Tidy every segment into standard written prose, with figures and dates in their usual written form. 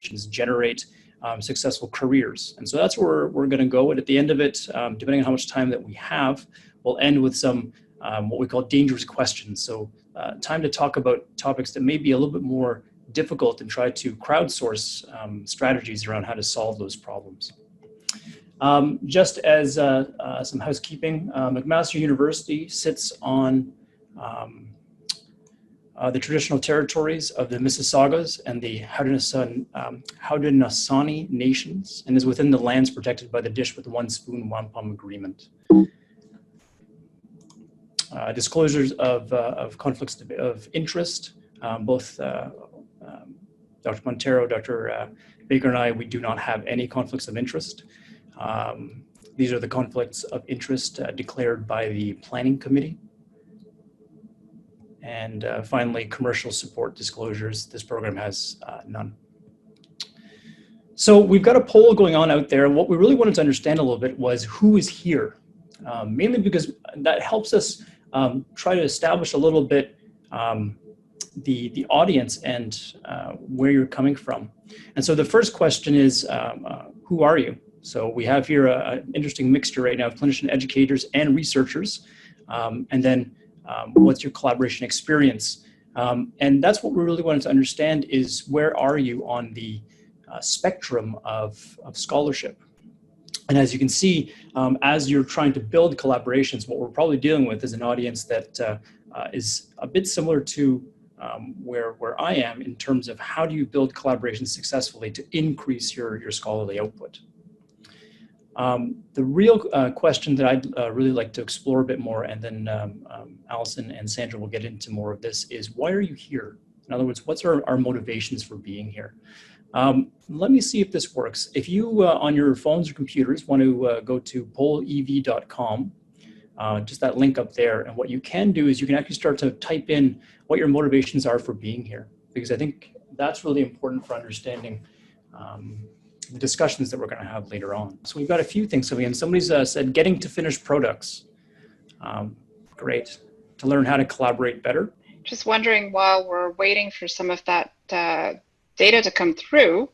generate successful careers. And so that's where we're going to go. And at the end of it, depending on how much time that we have, we'll end with some what we call dangerous questions. So time to talk about topics that may be a little bit more difficult and try to crowdsource strategies around how to solve those problems. Just as some housekeeping, McMaster University sits on the traditional territories of the Mississaugas and the Haudenosaunee Nations, and is within the lands protected by the Dish with One Spoon Wampum Agreement. Disclosures of conflicts of interest, both Dr. Monteiro, Dr. Baker and I, we do not have any conflicts of interest. These are the conflicts of interest declared by the Planning Committee. And finally, commercial support disclosures. This program has none. So we've got a poll going on out there. What we really wanted to understand a little bit was who is here, mainly because that helps us try to establish a little bit the audience and where you're coming from. And so the first question is, who are you? So we have here an interesting mixture right now of clinician educators and researchers. And then what's your collaboration experience? And that's what we really wanted to understand is where are you on the spectrum of scholarship? And as you can see, as you're trying to build collaborations, what we're probably dealing with is an audience that is a bit similar to where I am in terms of how do you build collaborations successfully to increase your scholarly output. The real question that I'd really like to explore a bit more, and then Alison and Sandra will get into more of this, is why are you here? In other words, what's our motivations for being here? Let me see if this works. If you, on your phones or computers, want to go to pollev.com, just that link up there, and what you can do is you can actually start to type in what your motivations are for being here, because I think that's really important for understanding the discussions that we're going to have later on. So we've got a few things coming in. Somebody's said getting to finished products. Great. To learn how to collaborate better. Just wondering, while we're waiting for some of that data to come through,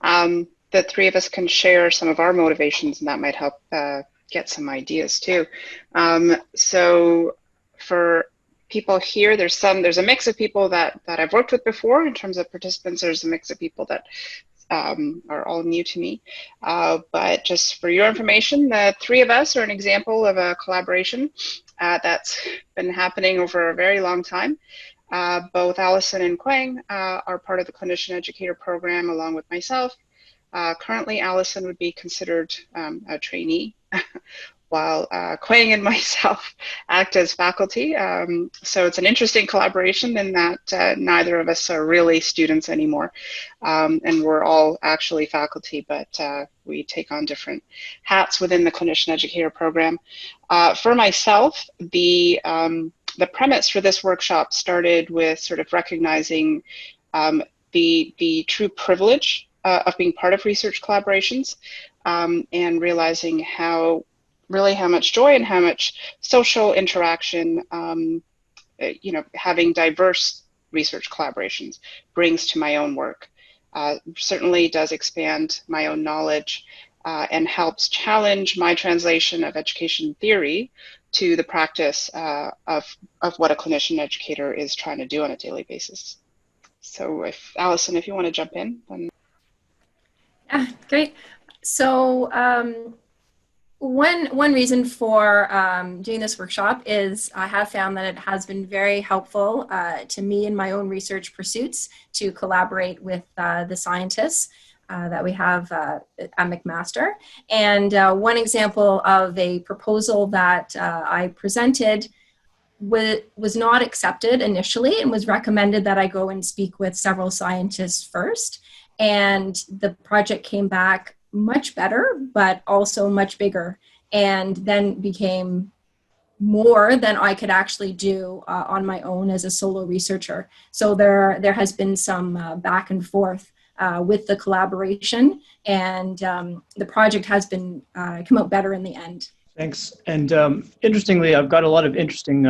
the three of us can share some of our motivations, and that might help get some ideas too. So for people here, there's a mix of people that I've worked with before in terms of participants. There's a mix of people that are all new to me. But just for your information, the three of us are an example of a collaboration that's been happening over a very long time. Both Alison and Quang are part of the clinician educator program along with myself. Currently, Alison would be considered a trainee, while Quang and myself act as faculty. So it's an interesting collaboration in that neither of us are really students anymore. And we're all actually faculty, but we take on different hats within the clinician educator program. For myself, the premise for this workshop started with sort of recognizing the true privilege of being part of research collaborations, and realizing how much joy and how much social interaction, having diverse research collaborations brings to my own work. Certainly does expand my own knowledge and helps challenge my translation of education theory to the practice of what a clinician educator is trying to do on a daily basis. So Alison, if you want to jump in. Then. Yeah, great. So one reason for doing this workshop is I have found that it has been very helpful to me in my own research pursuits to collaborate with the scientists that we have at McMaster. And one example of a proposal that I presented was not accepted initially and was recommended that I go and speak with several scientists first. And the project came back much better, but also much bigger, and then became more than I could actually do on my own as a solo researcher. So there has been some back and forth with the collaboration, and the project has been come out better in the end. Thanks. And interestingly, I've got a lot of interesting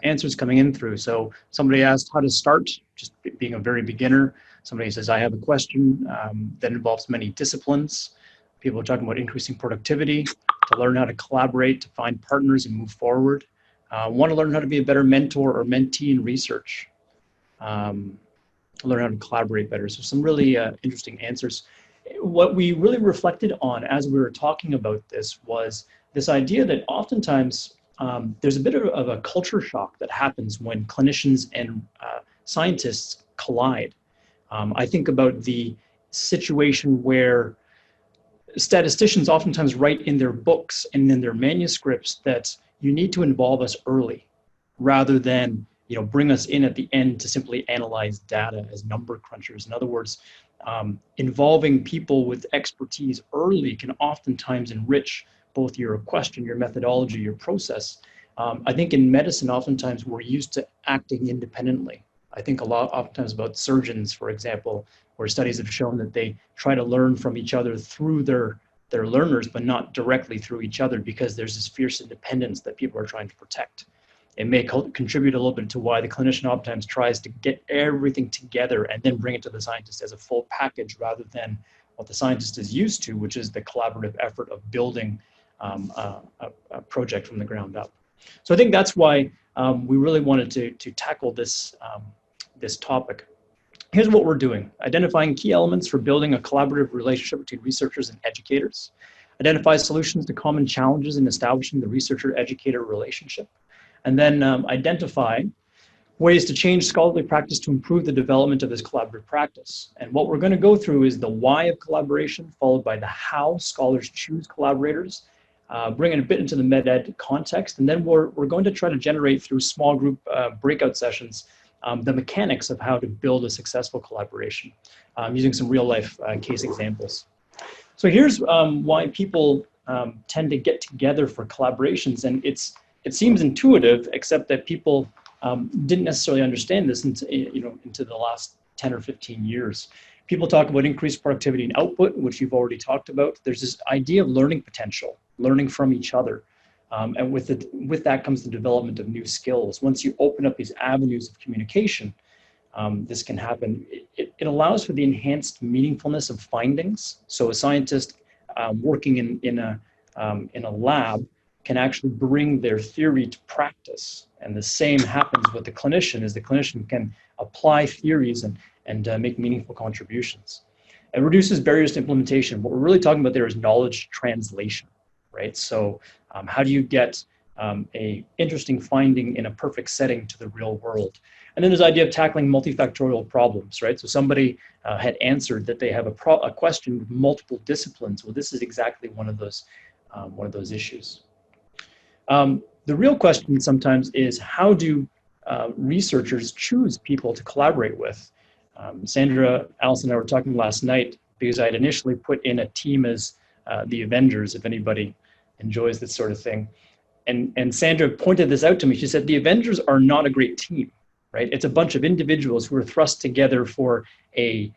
answers coming in through. So somebody asked how to start, just being a very beginner. Somebody says, I have a question that involves many disciplines. People are talking about increasing productivity, to learn how to collaborate, to find partners and move forward. Want to learn how to be a better mentor or mentee in research. Learn how to collaborate better. So some really interesting answers. What we really reflected on as we were talking about this was this idea that oftentimes there's a bit of a culture shock that happens when clinicians and scientists collide. I think about the situation where statisticians oftentimes write in their books and in their manuscripts that you need to involve us early rather than bring us in at the end to simply analyze data as number crunchers. In other words, involving people with expertise early can oftentimes enrich both your question, your methodology, your process. I think in medicine, oftentimes we're used to acting independently. I think oftentimes about surgeons, for example, where studies have shown that they try to learn from each other through their learners, but not directly through each other because there's this fierce independence that people are trying to protect. It may contribute a little bit to why the clinician oftentimes tries to get everything together and then bring it to the scientist as a full package rather than what the scientist is used to, which is the collaborative effort of building a project from the ground up. So I think that's why we really wanted to tackle this, this topic. Here's what we're doing. Identifying key elements for building a collaborative relationship between researchers and educators. Identify solutions to common challenges in establishing the researcher-educator relationship. And then identify ways to change scholarly practice to improve the development of this collaborative practice. And what we're going to go through is the why of collaboration, followed by the how scholars choose collaborators, bringing a bit into the med-ed context. And then we're going to try to generate through small group breakout sessions the mechanics of how to build a successful collaboration using some real life case examples. So here's why people tend to get together for collaborations. And it seems intuitive, except that people didn't necessarily understand this into the last 10 or 15 years. People talk about increased productivity and output, which you've already talked about. There's this idea of learning potential, learning from each other. And with that comes the development of new skills. Once you open up these avenues of communication, this can happen. It allows for the enhanced meaningfulness of findings. So a scientist working in a lab can actually bring their theory to practice. And the same happens with the clinician, as the clinician can apply theories and make meaningful contributions. It reduces barriers to implementation. What we're really talking about there is knowledge translation, right? So how do you get a interesting finding in a perfect setting to the real world? And then there's the idea of tackling multifactorial problems, right? So somebody had answered that they have a question with multiple disciplines. Well, this is exactly one of those issues. The real question sometimes is, how do researchers choose people to collaborate with? Sandra, Alison, and I were talking last night because I had initially put in a team as the Avengers, if anybody enjoys this sort of thing. And Sandra pointed this out to me. She said, the Avengers are not a great team, right? It's a bunch of individuals who are thrust together for a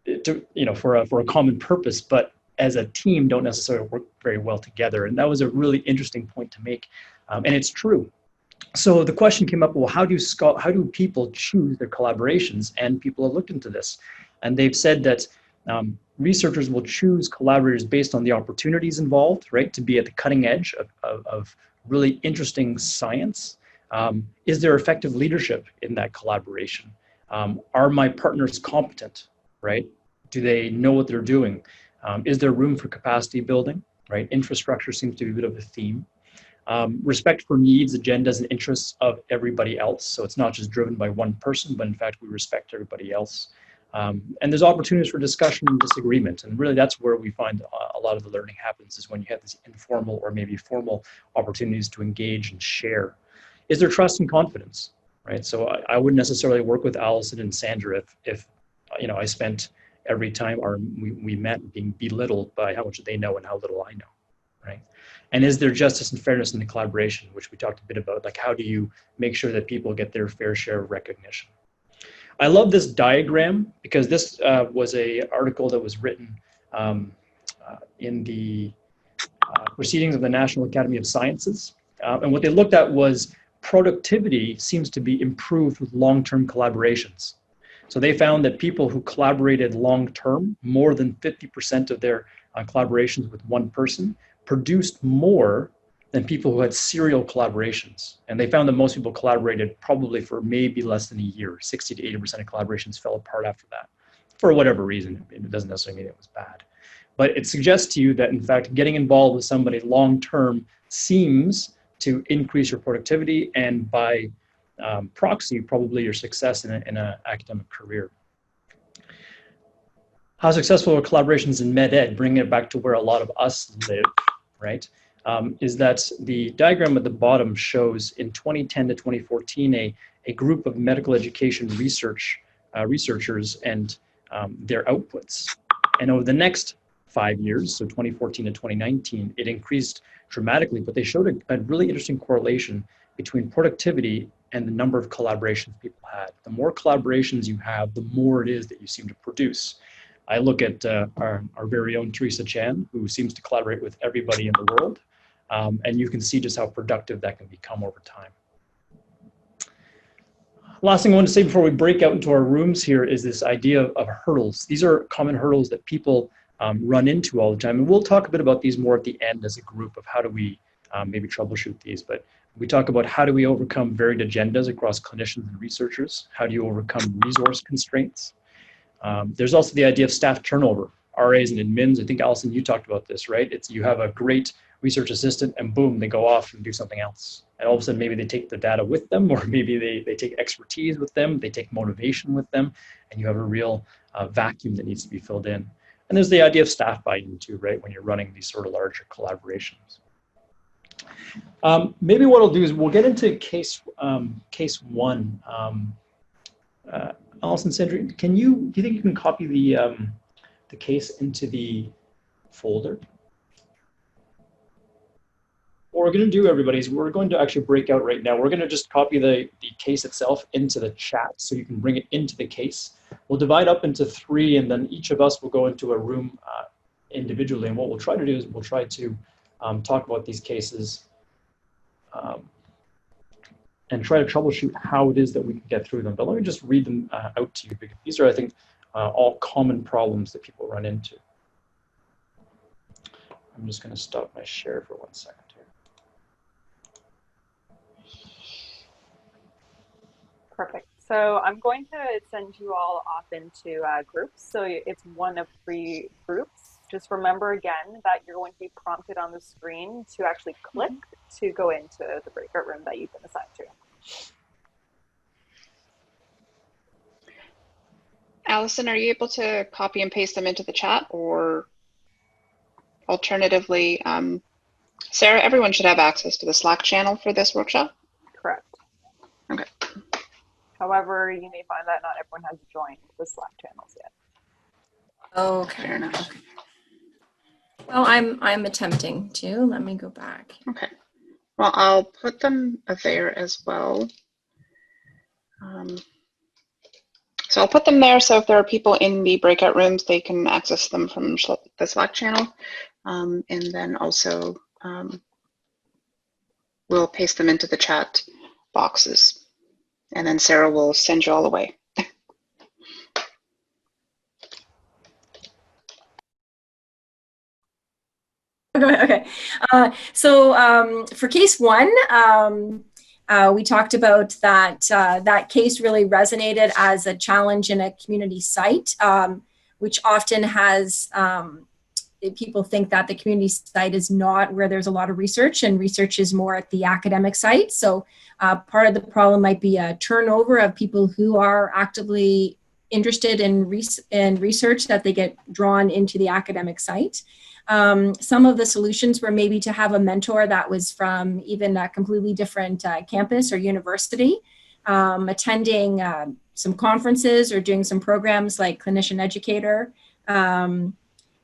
common purpose, but as a team don't necessarily work very well together. And that was a really interesting point to make. And it's true. So the question came up, well, how do people choose their collaborations? And people have looked into this. And they've said that researchers will choose collaborators based on the opportunities involved, right? To be at the cutting edge of really interesting science. Is there effective leadership in that collaboration? Are my partners competent, right? Do they know what they're doing? Is there room for capacity building, right? Infrastructure seems to be a bit of a theme. Respect for needs, agendas, and interests of everybody else. So it's not just driven by one person, but in fact, we respect everybody else. And there's opportunities for discussion and disagreement. And really that's where we find a lot of the learning happens, is when you have these informal or maybe formal opportunities to engage and share. Is there trust and confidence, right? So I wouldn't necessarily work with Alison and Sandra if I spent every time we met being belittled by how much they know and how little I know, right? And is there justice and fairness in the collaboration, which we talked a bit about, like how do you make sure that people get their fair share of recognition? I love this diagram because this was an article that was written in the Proceedings of the National Academy of Sciences. And what they looked at was productivity seems to be improved with long-term collaborations. So they found that people who collaborated long-term, more than 50% of their collaborations with one person, produced more than people who had serial collaborations. And they found that most people collaborated probably for maybe less than a year. 60 to 80% of collaborations fell apart after that, for whatever reason. It doesn't necessarily mean it was bad. But it suggests to you that, in fact, getting involved with somebody long-term seems to increase your productivity and by proxy, probably your success in an academic career. How successful are collaborations in med ed? Bringing it back to where a lot of us live, right? Is that the diagram at the bottom shows in 2010 to 2014 a group of medical education researchers and their outputs. And over the next 5 years, so 2014 to 2019, it increased dramatically, but they showed a really interesting correlation between productivity and the number of collaborations people had. The more collaborations you have, the more it is that you seem to produce. I look at our very own Teresa Chan, who seems to collaborate with everybody in the world. And you can see just how productive that can become over time. Last thing I want to say before we break out into our rooms here is this idea of hurdles. These are common hurdles that people run into all the time. And we'll talk a bit about these more at the end as a group of how do we maybe troubleshoot these. But we talk about how do we overcome varied agendas across clinicians and researchers? How do you overcome resource constraints? There's also the idea of staff turnover, RAs and admins. I think, Alison, you talked about this, right? It's you have a great research assistant and boom, they go off and do something else. And all of a sudden, maybe they take the data with them, or maybe they take expertise with them, they take motivation with them, and you have a real vacuum that needs to be filled in. And there's the idea of staff buy-in too, right? When you're running these sort of larger collaborations. Maybe what I'll do is we'll get into case one. Alison, Sandra, do you think you can copy the case into the folder? What we're going to do, everybody, is we're going to actually break out right now. We're going to just copy the case itself into the chat so you can bring it into the case. We'll divide up into 3, and then each of us will go into a room individually. And what we'll try to do is we'll try to talk about these cases and try to troubleshoot how it is that we can get through them. But let me just read them out to you, because these are, I think, all common problems that people run into. I'm just going to stop my share for 1 second here. Perfect. So I'm going to send you all off into groups. So it's one of 3 groups. Just remember again that you're going to be prompted on the screen to actually click to go into the breakout room that you've been assigned to. Alison, are you able to copy and paste them into the chat, or alternatively, Sarah, everyone should have access to the Slack channel for this workshop? Correct. Okay. However, you may find that not everyone has joined the Slack channels yet. Okay. Fair enough. Okay. Well, I'm attempting to. Let me go back. Okay. Well, I'll put them there as well. So I'll put them there, so if there are people in the breakout rooms, they can access them from the Slack channel. And then also we'll paste them into the chat boxes. And then Sarah will send you all away. Okay. So for case 1, we talked about that that case really resonated as a challenge in a community site, which often has people think that the community site is not where there's a lot of research, and research is more at the academic site. So part of the problem might be a turnover of people who are actively interested in research, that they get drawn into the academic site. Some of the solutions were maybe to have a mentor that was from even a completely different campus or university, attending some conferences or doing some programs like Clinician-Educator,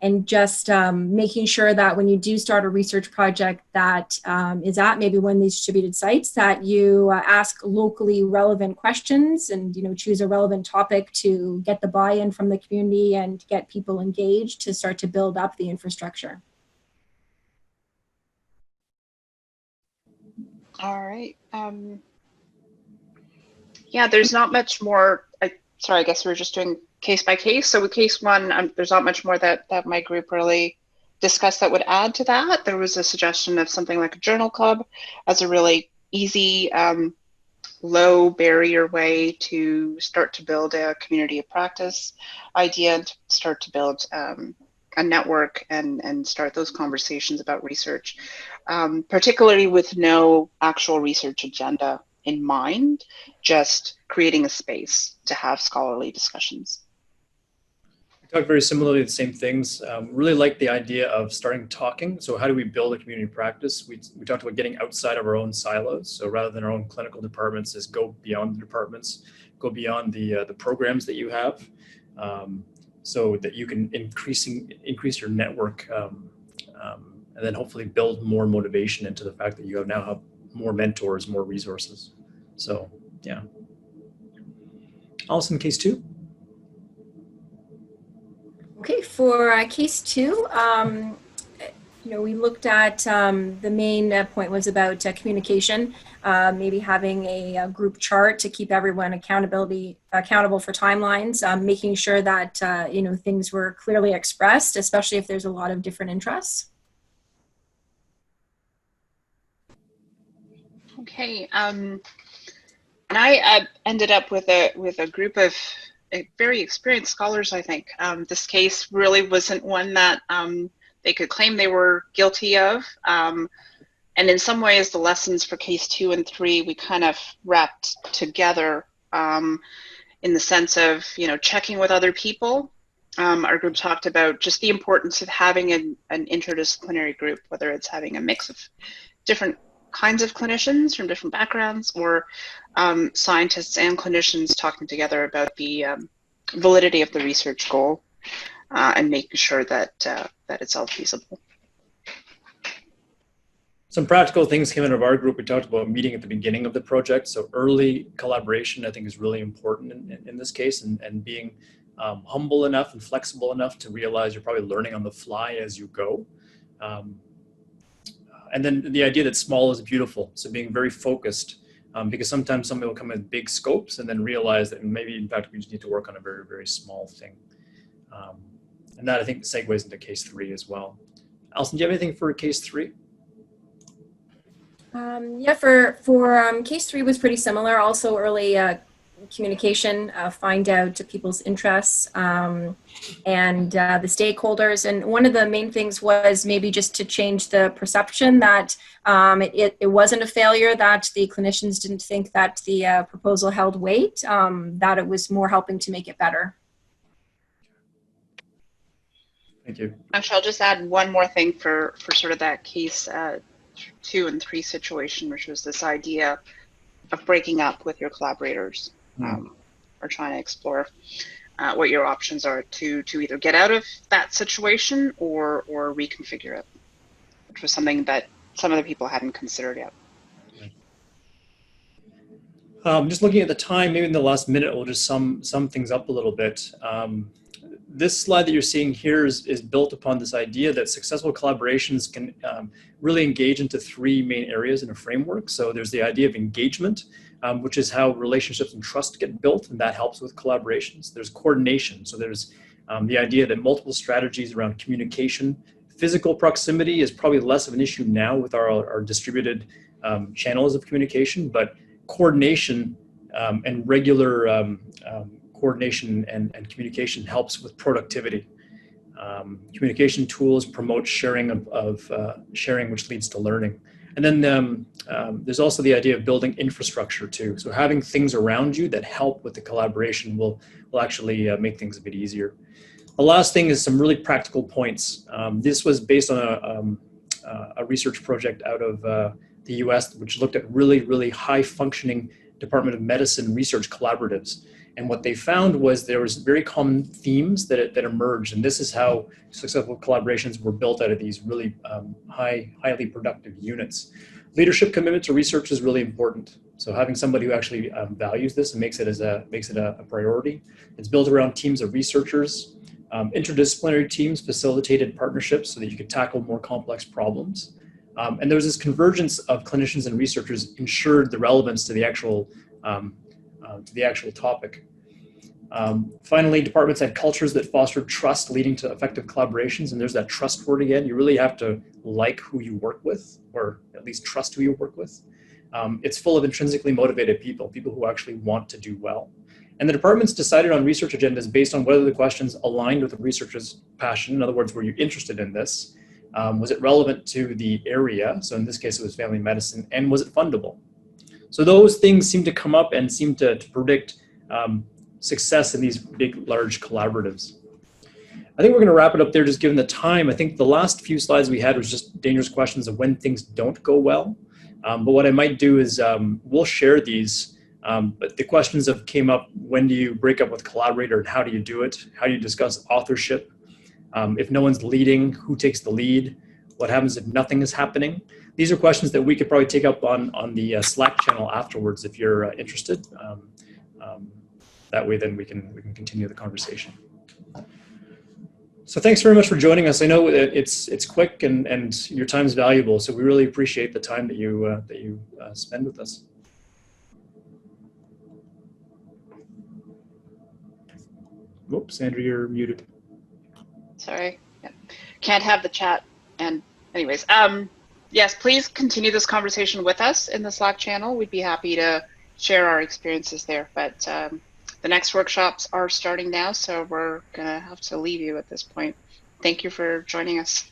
and just making sure that when you do start a research project that is at maybe one of these distributed sites, that you ask locally relevant questions and choose a relevant topic to get the buy-in from the community and get people engaged to start to build up the infrastructure. All right. Yeah, there's not much more. sorry, I guess we were just doing case by case. So with case one, there's not much more that my group really discussed that would add to that. There was a suggestion of something like a journal club as a really easy, low barrier way to start to build a community of practice idea and to start to build a network and start those conversations about research, particularly with no actual research agenda in mind, just creating a space to have scholarly discussions. We talked very similarly the same things. Really like the idea of starting talking. So how do we build a community practice? We talked about getting outside of our own silos. So rather than our own clinical departments, is go beyond the departments, go beyond the programs that you have, so that you can increase your network, and then hopefully build more motivation into the fact that you now have more mentors, more resources. So yeah. Alison, case two. Okay, for case two, we looked at the main point was about communication, maybe having a group chart to keep everyone accountable for timelines, making sure that things were clearly expressed, especially if there's a lot of different interests. Okay, and I ended up with a group of very experienced scholars, I think. This case really wasn't one that they could claim they were guilty of. And in some ways, the lessons for case 2 and 3, we kind of wrapped together in the sense of, checking with other people. Our group talked about just the importance of having an interdisciplinary group, whether it's having a mix of different kinds of clinicians from different backgrounds, or scientists and clinicians talking together about the validity of the research goal and making sure that it's all feasible. Some practical things came out of our group. We talked about meeting at the beginning of the project. So early collaboration, I think, is really important in this case, and being humble enough and flexible enough to realize you're probably learning on the fly as you go. And then the idea that small is beautiful. So being very focused, because sometimes somebody will come in big scopes and then realize that maybe, in fact, we just need to work on a very, very small thing. And that, I think, segues into case 3 as well. Alison, do you have anything for case 3? Yeah, for case 3 was pretty similar. Also early communication, find out people's interests and the stakeholders. And one of the main things was maybe just to change the perception that it wasn't a failure, that the clinicians didn't think that the proposal held weight, that it was more helping to make it better. Thank you. Actually, I'll just add one more thing for sort of that case 2 and 3 situation, which was this idea of breaking up with your collaborators, or trying to explore what your options are to either get out of that situation or reconfigure it, which was something that some other people hadn't considered yet. Just looking at the time, maybe in the last minute, we'll just sum things up a little bit. This slide that you're seeing here is built upon this idea that successful collaborations can really engage into 3 main areas in a framework. So there's the idea of engagement, which is how relationships and trust get built, and that helps with collaborations. There's coordination. So there's the idea that multiple strategies around communication. Physical proximity is probably less of an issue now with our distributed channels of communication, but coordination and regular coordination and communication helps with productivity. Communication tools promote sharing of sharing, which leads to learning. And then there's also the idea of building infrastructure too. So having things around you that help with the collaboration will actually make things a bit easier. The last thing is some really practical points. This was based on a research project out of the US, which looked at really, really high functioning Department of Medicine research collaboratives. And what they found was there was very common themes that emerged. And this is how successful collaborations were built out of these really highly productive units. Leadership commitment to research is really important. So having somebody who actually values this and makes it a priority. It's built around teams of researchers. Interdisciplinary teams facilitated partnerships so that you could tackle more complex problems. And there was this convergence of clinicians and researchers ensured the relevance to the actual topic. Finally, departments had cultures that fostered trust, leading to effective collaborations. And there's that trust word again. You really have to like who you work with, or at least trust who you work with. It's full of intrinsically motivated people, people who actually want to do well. And the departments decided on research agendas based on whether the questions aligned with the researcher's passion. In other words, were you interested in this? Was it relevant to the area? So in this case, it was family medicine. And was it fundable? So those things seem to come up and seem to predict success in these big, large collaboratives. I think we're going to wrap it up there just given the time. I think the last few slides we had was just dangerous questions of when things don't go well. But what I might do is we'll share these, but the questions have came up: when do you break up with collaborator and how do you do it? How do you discuss authorship? If no one's leading, who takes the lead? What happens if nothing is happening? These are questions that we could probably take up on the Slack channel afterwards if you're interested. That way then we can continue the conversation. So thanks very much for joining us. I know it's quick and your time is valuable, so we really appreciate the time that you spend with us. Whoops, Sandra, you're muted. Sorry, yeah. Can't have the chat. And anyways, yes, please continue this conversation with us in the Slack channel. We'd be happy to share our experiences there. But the next workshops are starting now, so we're gonna have to leave you at this point. Thank you for joining us.